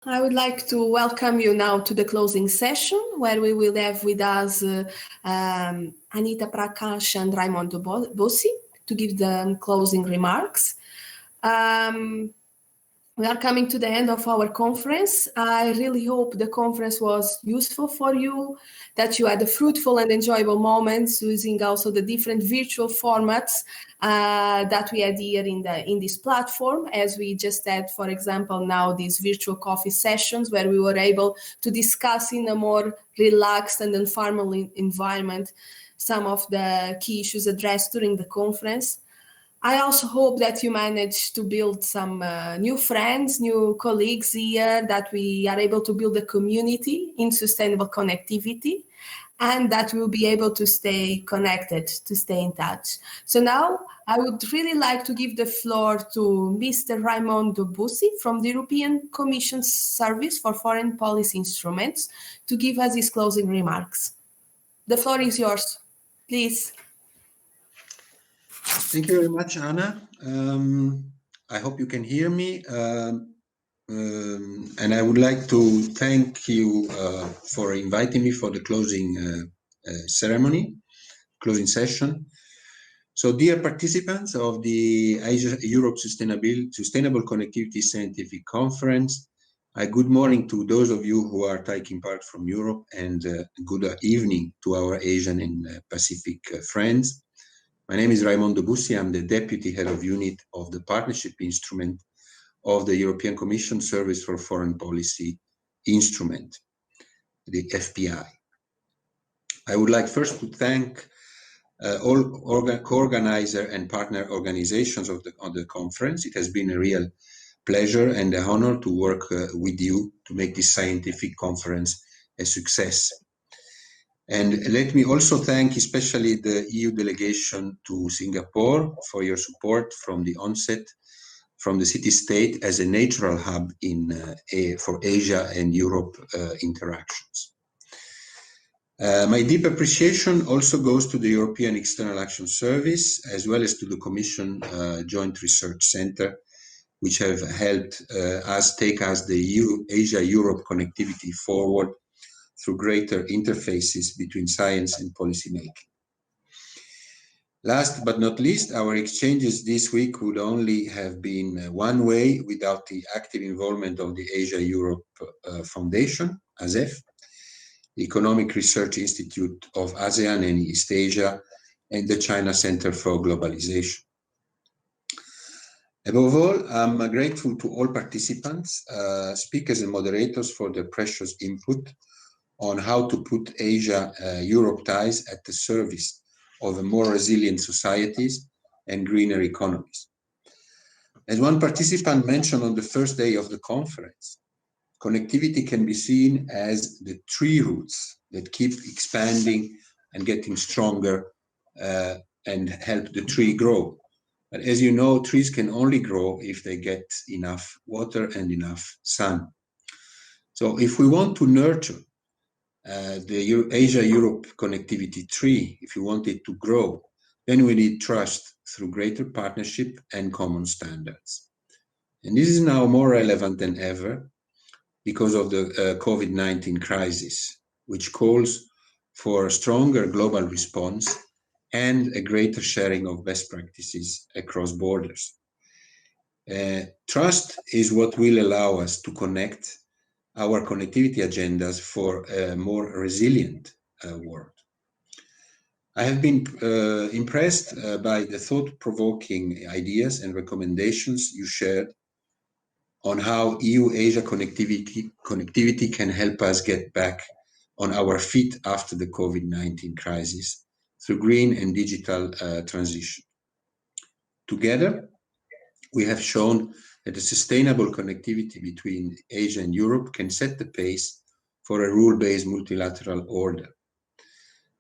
I would like to welcome you now to the closing session, where we will have with us Anita, Prakash and Raimondo Bussi to give the closing remarks. We are coming to the end of our conference. I really hope the conference was useful for you, that you had a fruitful and enjoyable moments using also the different virtual formats that we had here in this platform, as we just had, for example, now these virtual coffee sessions where we were able to discuss in a more relaxed and informal environment some of the key issues addressed during the conference. I also hope that you manage to build some new friends, new colleagues here, that we are able to build a community in sustainable connectivity, and that we'll be able to stay connected, to stay in touch. So now I would really like to give the floor to Mr. Raimondo Bussi from the European Commission Service for Foreign Policy Instruments to give us his closing remarks. The floor is yours, please. Thank you very much, Anna. I hope you can hear me. And I would like to thank you for inviting me for the closing ceremony, closing session. So, dear participants of the Asia-Europe Sustainable Connectivity Scientific Conference, good morning to those of you who are taking part from Europe, and good evening to our Asian and Pacific friends. My name is Raimondo Bussi. I'm the Deputy Head of Unit of the Partnership Instrument of the European Commission Service for Foreign Policy Instrument, the FPI. I would like first to thank all co-organizer and partner organizations of the conference. It has been a real pleasure and an honor to work with you to make this scientific conference a success. And let me also thank especially the EU delegation to Singapore for your support from the onset, from the city-state as a natural hub for Asia and Europe interactions. My deep appreciation also goes to the European External Action Service, as well as to the Commission Joint Research Center, which have helped us take the Asia-Europe connectivity forward through greater interfaces between science and policymaking. Last but not least, our exchanges this week would only have been one way without the active involvement of the Asia-Europe Foundation, ASEF, the Economic Research Institute of ASEAN and East Asia, and the China Center for Globalization. Above all, I'm grateful to all participants, speakers and moderators for their precious input on how to put Asia-Europe ties at the service of a more resilient societies and greener economies. As one participant mentioned on the first day of the conference, connectivity can be seen as the tree roots that keep expanding and getting stronger and help the tree grow. But as you know, trees can only grow if they get enough water and enough sun. So if we want to nurture the Asia-Europe connectivity tree, if you want it to grow, then we need trust through greater partnership and common standards. And this is now more relevant than ever because of the COVID-19 crisis, which calls for a stronger global response and a greater sharing of best practices across borders. Trust is what will allow us to connect our connectivity agendas for a more resilient world. I have been impressed by the thought-provoking ideas and recommendations you shared on how EU-Asia connectivity can help us get back on our feet after the COVID-19 crisis through green and digital transition. Together, we have shown that a sustainable connectivity between Asia and Europe can set the pace for a rule-based multilateral order.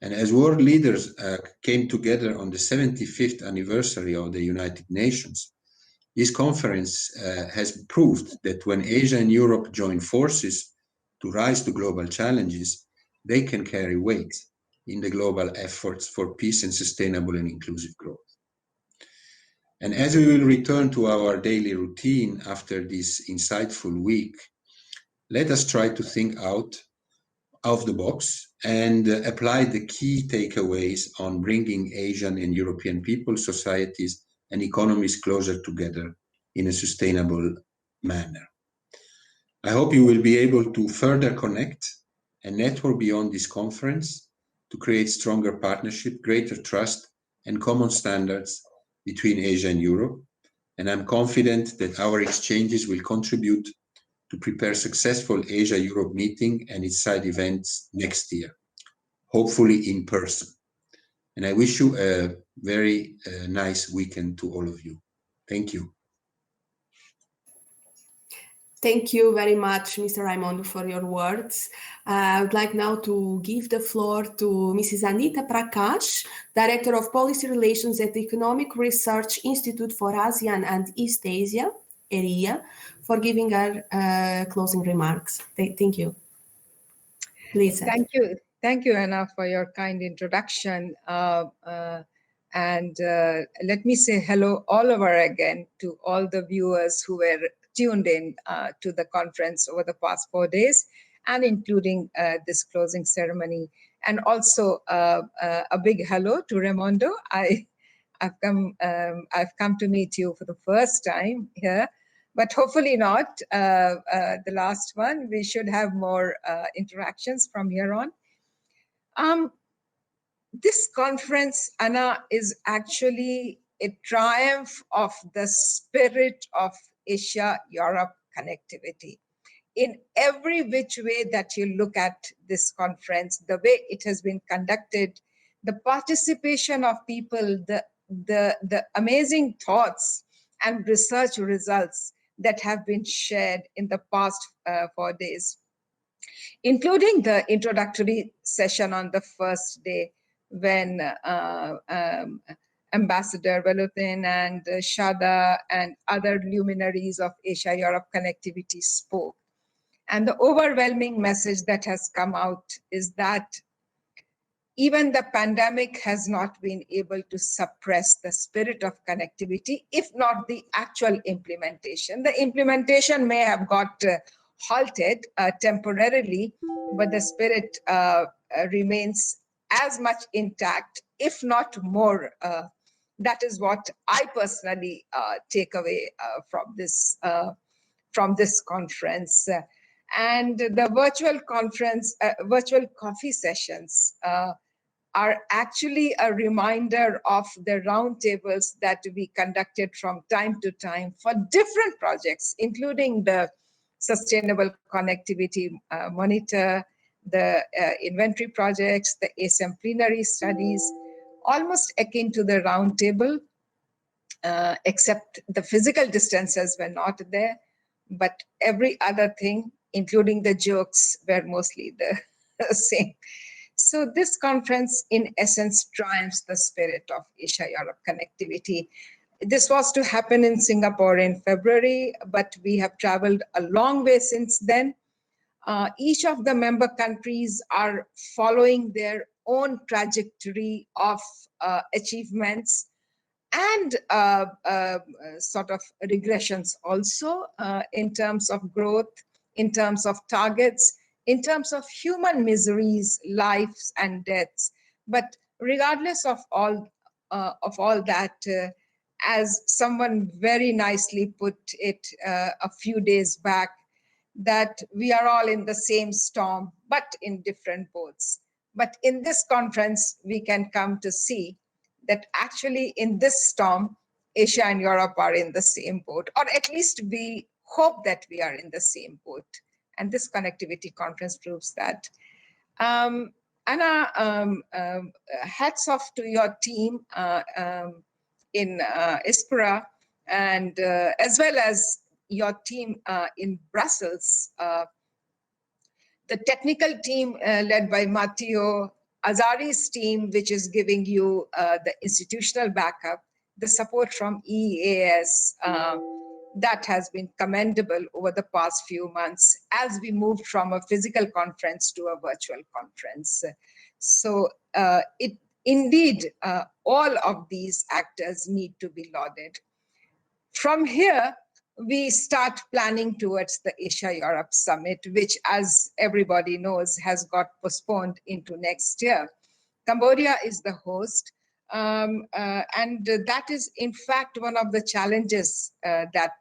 And as world leaders came together on the 75th anniversary of the United Nations, this conference has proved that when Asia and Europe join forces to rise to global challenges, they can carry weight in the global efforts for peace and sustainable and inclusive growth. And as we will return to our daily routine after this insightful week, Let us try to think out of the box and apply the key takeaways on bringing Asian and European people, societies, and economies closer together in a sustainable manner. I hope you will be able to further connect and network beyond this conference to create stronger partnership, greater trust, and common standards between Asia and Europe. And I'm confident that our exchanges will contribute to prepare successful Asia-Europe meeting and its side events next year, hopefully in person. And I wish you a very nice weekend to all of you. Thank you. Thank you very much, Mr. Raimondo, for your words. I would like now to give the floor to Mrs. Anita Prakash, Director of Policy Relations at the Economic Research Institute for ASEAN and East Asia, ERIA, for giving her closing remarks. Thank you. Please. Thank you. Thank you, Anna, for your kind introduction. Let me say hello all over again to all the viewers who were tuned in to the conference over the past 4 days, and including this closing ceremony. And also a big hello to Raimondo. I've come to meet you for the first time here, but hopefully not the last one. We should have more interactions from here on. This conference, Anna, is actually a triumph of the spirit of Asia-Europe connectivity. In every which way that you look at this conference, the way it has been conducted, the participation of people, the amazing thoughts and research results that have been shared in the past 4 days, including the introductory session on the first day when Ambassador Valutin and Shada and other luminaries of Asia-Europe connectivity spoke. And the overwhelming message that has come out is that even the pandemic has not been able to suppress the spirit of connectivity, if not the actual implementation. The implementation may have got halted temporarily, but the spirit remains as much intact, if not more. That is what I personally take away from this conference. And the virtual conference, virtual coffee sessions are actually a reminder of the roundtables that we conducted from time to time for different projects, including the Sustainable Connectivity Monitor, the inventory projects, the ASEAN plenary studies, almost akin to the roundtable, except the physical distances were not there, but every other thing, including the jokes, were mostly the same. So this conference, in essence, triumphs the spirit of Asia-Europe connectivity. This was to happen in Singapore in February, but we have traveled a long way since then. Each of the member countries are following their own trajectory of achievements and sort of regressions also in terms of growth, in terms of targets, in terms of human miseries, lives, and deaths. But regardless of all that, as someone very nicely put it a few days back, that we are all in the same storm, but in different boats. But in this conference, we can come to see that actually in this storm, Asia and Europe are in the same boat, or at least we hope that we are in the same boat. And this connectivity conference proves that. Anna, hats off to your team in ISPRA, and as well as your team in Brussels. The technical team led by Matteo, Azari's team, which is giving you the institutional backup, the support from EAS, that has been commendable over the past few months as we moved from a physical conference to a virtual conference. So indeed, all of these actors need to be lauded. From here, we start planning towards the Asia-Europe Summit, which, as everybody knows, has got postponed into next year. Cambodia is the host, and that is, in fact, one of the challenges that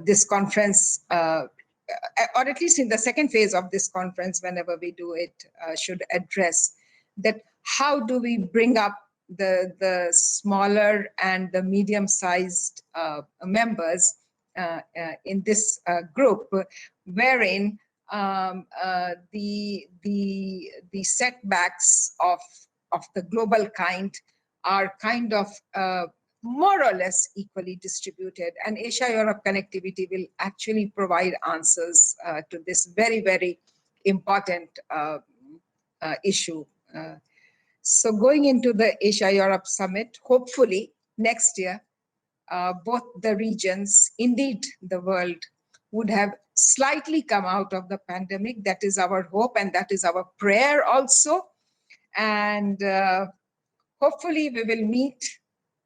this conference, or at least in the second phase of this conference, whenever we do it, should address that. How do we bring up the smaller and the medium-sized members in this group, wherein the setbacks of the global kind are kind of more or less equally distributed, and Asia-Europe connectivity will actually provide answers to this very, very important issue. So going into the Asia-Europe Summit, hopefully next year, both the regions, indeed the world, would have slightly come out of the pandemic. That is our hope, and that is our prayer also. And hopefully we will meet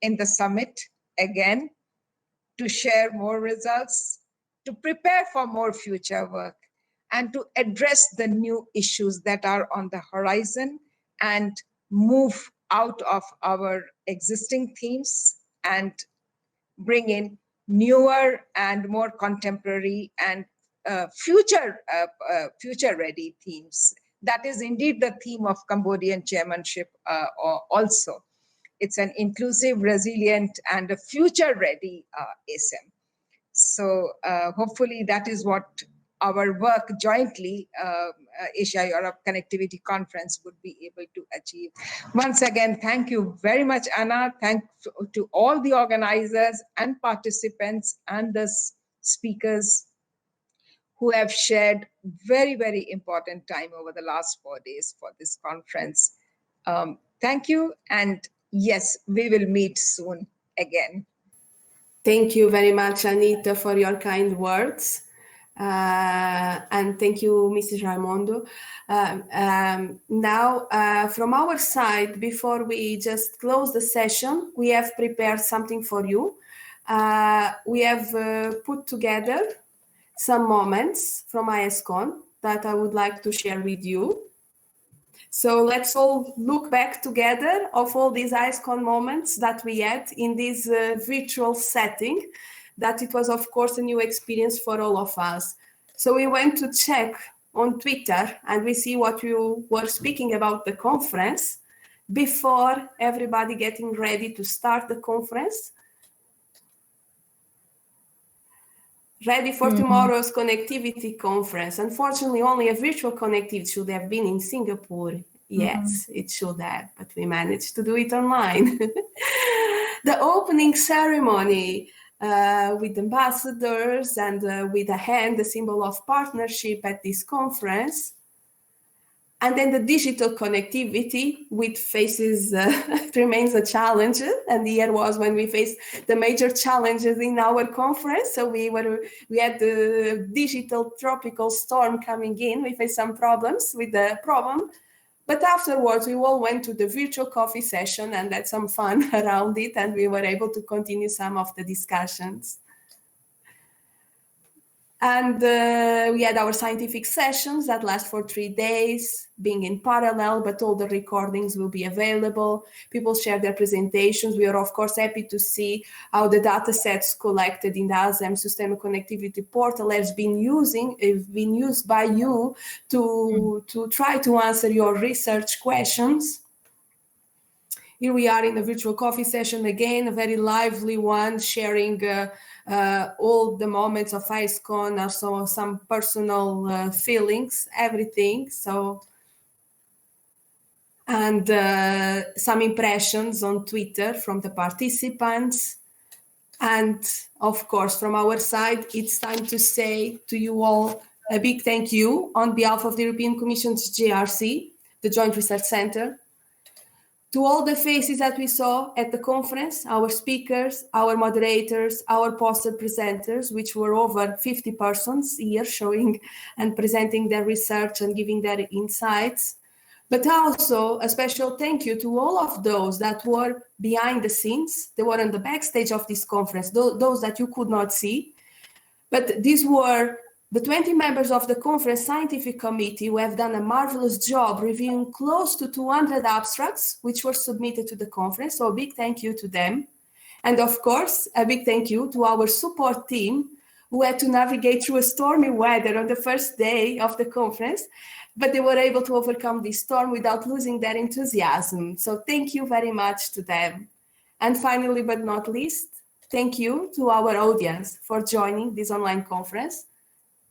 in the summit again to share more results, to prepare for more future work, and to address the new issues that are on the horizon and move out of our existing themes and bring in newer and more contemporary and future-ready themes. That is indeed the theme of Cambodian chairmanship also. It's an inclusive, resilient, and a future-ready ASEAN. So hopefully that is what our work jointly, Asia-Europe Connectivity Conference, would be able to achieve. Once again, thank you very much, Anna. Thanks to all the organizers and participants and the speakers who have shared very, very important time over the last 4 days for this conference. Thank you, and yes, we will meet soon again. Thank you very much, Anita, for your kind words. And thank you, Mrs. Raimondo. Now, from our side, before we just close the session, we have prepared something for you. We have put together some moments from AESCON that I would like to share with you. So let's all look back together of all these AESCON moments that we had in this virtual setting, that it was, of course, a new experience for all of us. So we went to check on Twitter and we see what you were speaking about the conference before everybody getting ready to start the conference. Ready for tomorrow's connectivity conference. Unfortunately, only a virtual connectivity should have been in Singapore. Yes, it should have, but we managed to do it online. The opening ceremony with ambassadors and with a hand, the symbol of partnership at this conference. And then the digital connectivity with faces remains a challenge. And the year was when we faced the major challenges in our conference. So we had the digital tropical storm coming in. We faced some problems with the problem. But afterwards, we all went to the virtual coffee session and had some fun around it. And we were able to continue some of the discussions. And we had our scientific sessions that last for 3 days, being in parallel, but all the recordings will be available. People share their presentations. We are, of course, happy to see how the data sets collected in the ASEAN Sustainable Connectivity Portal has been used by you to try to answer your research questions. Here we are in a virtual coffee session again, a very lively one, sharing all the moments of AESCON, also some personal feelings, everything. So, and some impressions on Twitter from the participants. And of course, from our side, it's time to say to you all a big thank you on behalf of the European Commission's JRC, the Joint Research Center, to all the faces that we saw at the conference, our speakers, our moderators, our poster presenters, which were over 50 persons here showing and presenting their research and giving their insights, But also a special thank you to all of those that were behind the scenes. They were on the backstage of this conference, those that you could not see. But these were the 20 members of the conference scientific committee who have done a marvelous job reviewing close to 200 abstracts, which were submitted to the conference. So a big thank you to them. And of course, a big thank you to our support team who had to navigate through a stormy weather on the first day of the conference, but they were able to overcome this storm without losing their enthusiasm. So thank you very much to them. And finally, but not least, thank you to our audience for joining this online conference.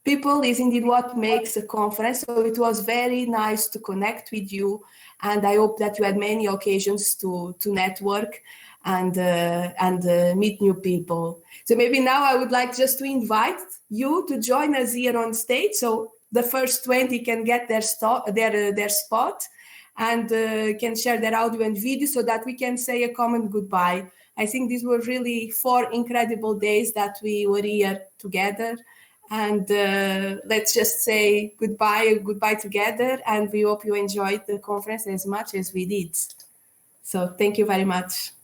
People is indeed what makes a conference, so it was very nice to connect with you, and I hope that you had many occasions to network and meet new people. So maybe now I would like just to invite you to join us here on stage, so the first 20 can get their spot and can share their audio and video so that we can say a common goodbye. I think these were really 4 incredible days that we were here together. And let's just say goodbye together, and we hope you enjoyed the conference as much as we did. So thank you very much.